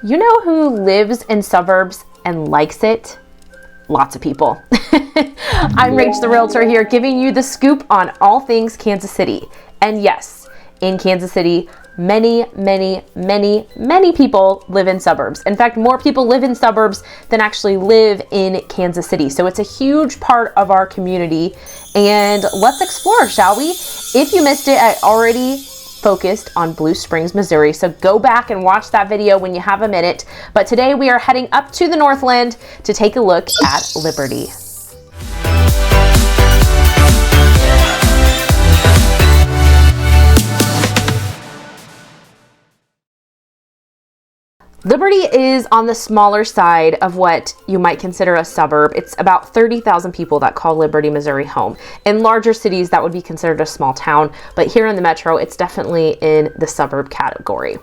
You know who lives in suburbs and likes it? Lots of people. I'm Rach the Realtor here, giving you the scoop on all things Kansas City. And yes, in Kansas City, many people live in suburbs. In fact, more people live in suburbs than actually live in Kansas City. So it's a huge part of our community. And let's explore, shall we? If you missed it, I already focused on Blue Springs, Missouri. So go back and watch that video when you have a minute. But today we are heading up to the Northland to take a look at Liberty. Liberty is on the smaller side of what you might consider a suburb. It's about 30,000 people that call Liberty, Missouri home. In larger cities, that would be considered a small town, but here in the metro, it's definitely in the suburb category.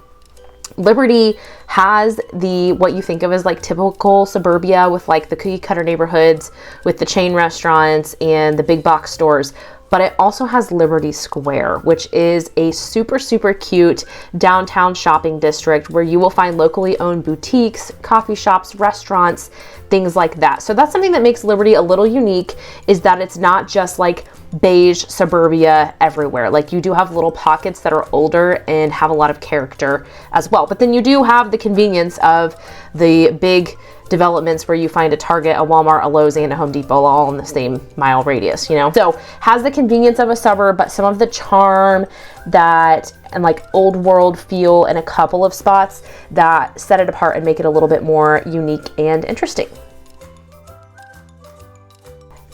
Liberty has what you think of as like typical suburbia with like the cookie cutter neighborhoods with the chain restaurants and the big box stores. But it also has Liberty Square, which is a super cute downtown shopping district where you will find locally owned boutiques, coffee shops, restaurants, things like that. So that's something that makes Liberty a little unique, is that it's not just like beige suburbia everywhere. Like you do have little pockets that are older and have a lot of character as well. But then you do have the convenience of the big developments where you find a Target, a Walmart, a Lowe's, and a Home Depot all in the same mile radius, you know? So has the convenience of a suburb, but some of the charm and like old world feel in a couple of spots that set it apart and make it a little bit more unique and interesting.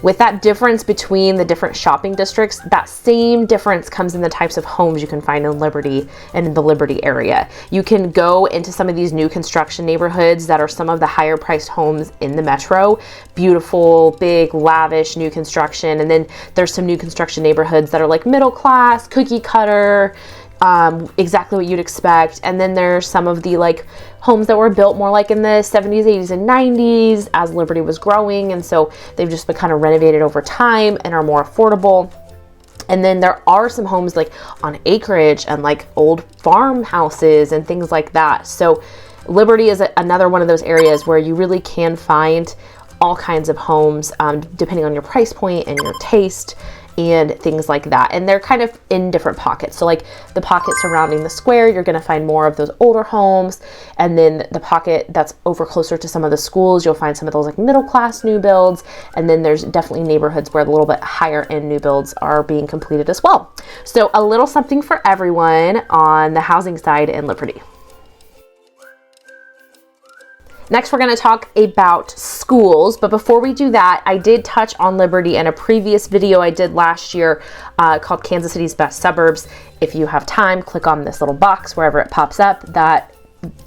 With that difference between the different shopping districts, that same difference comes in the types of homes you can find in Liberty and in the Liberty area. You can go into some of these new construction neighborhoods that are some of the higher priced homes in the metro. Beautiful, big, lavish new construction. And then there's some new construction neighborhoods that are like middle class, cookie cutter, exactly what you'd expect. And then there's some of the like homes that were built more like in the 70s, 80s, and 90s as Liberty was growing. And so they've just been kind of renovated over time and are more affordable. And then there are some homes like on acreage and like old farmhouses and things like that. So Liberty is another one of those areas where you really can find all kinds of homes, depending on your price point and your taste and things like that. And they're kind of in different pockets. So like the pocket surrounding the square, you're going to find more of those older homes. And then the pocket that's over closer to some of the schools, you'll find some of those like middle class new builds. And then there's definitely neighborhoods where a little bit higher end new builds are being completed as well. So a little something for everyone on the housing side in Liberty. Next, we're going to talk about schools, but before we do that, I did touch on Liberty in a previous video I did last year called Kansas City's Best Suburbs. If you have time, click on this little box wherever it pops up. That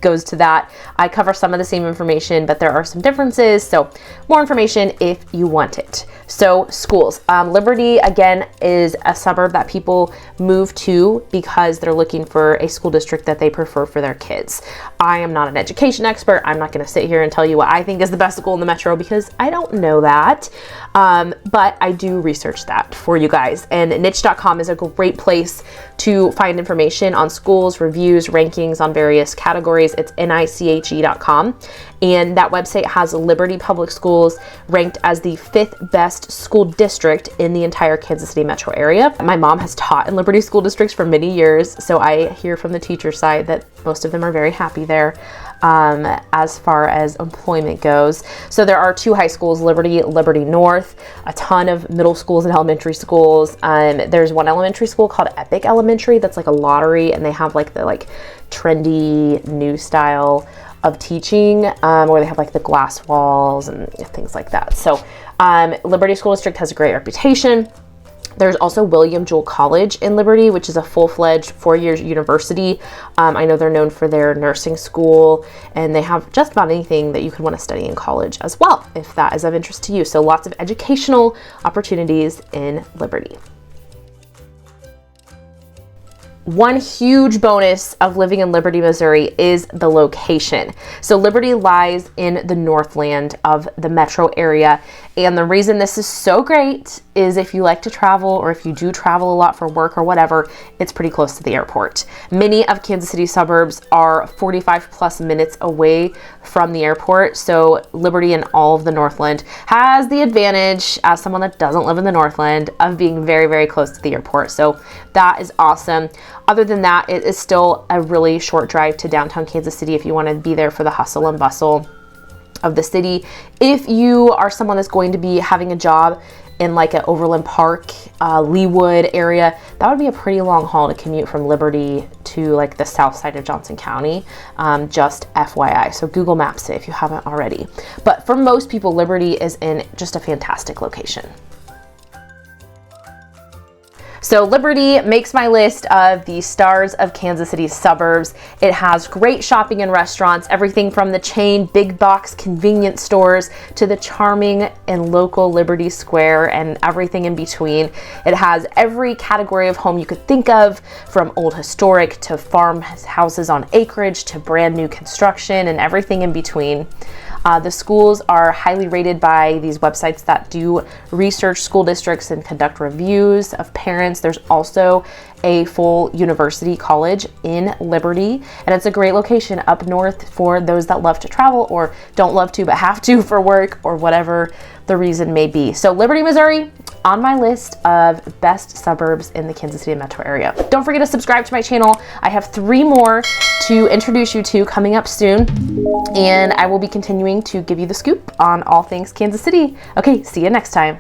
goes to that. I cover some of the same information, but there are some differences, so more information if you want it. So schools. Liberty, again, is a suburb that people move to because they're looking for a school district that they prefer for their kids. I am not an education expert. I'm not going to sit here and tell you what I think is the best school in the metro because I don't know that. But I do research that for you guys. And niche.com is a great place to find information on schools, reviews, rankings on various categories. It's niche.com. And that website has Liberty Public Schools ranked as the 5th best school district in the entire Kansas City metro area. My mom has taught in Liberty school districts for many years, so I hear from the teacher side that most of them are very happy there as far as employment goes. So there are 2 high schools, Liberty North, a ton of middle schools and elementary schools. There's one elementary school called Epic Elementary that's like a lottery, and they have like the trendy new style of teaching where they have like the glass walls and things like that. So Liberty School District has a great reputation. There's also William Jewell College in Liberty, which is a full-fledged 4-year university. I know they're known for their nursing school, and they have just about anything that you could want to study in college as well, if that is of interest to you. So lots of educational opportunities in Liberty. One huge bonus of living in Liberty, Missouri is the location. So Liberty lies in the Northland of the metro area, And the reason this is so great is if you like to travel, or if you do travel a lot for work or whatever, it's pretty close to the airport. Many of Kansas City's suburbs are 45 plus minutes away from the airport. So Liberty and all of the Northland has the advantage, as someone that doesn't live in the Northland, of being very, very close to the airport. So that is awesome. Other than that, it is still a really short drive to downtown Kansas City if you want to be there for the hustle and bustle of the city. If you are someone that's going to be having a job in like an Overland Park, Leawood area, that would be a pretty long haul to commute from Liberty to like the south side of Johnson County, just FYI. So Google Maps it if you haven't already. But for most people, Liberty is in just a fantastic location. So Liberty makes my list of the stars of Kansas City's suburbs. It has great shopping and restaurants, everything from the chain big box convenience stores to the charming and local Liberty Square and everything in between. It has every category of home you could think of, from old historic to farmhouses on acreage to brand new construction and everything in between. The schools are highly rated by these websites that do research school districts and conduct reviews of parents. There's also a full university college in Liberty, and it's a great location up north for those that love to travel or don't love to but have to for work or whatever the reason may be. So Liberty, Missouri, on my list of best suburbs in the Kansas City metro area. Don't forget to subscribe to my channel. I have 3 more to introduce you to coming up soon, and I will be continuing to give you the scoop on all things Kansas City. Okay, see you next time.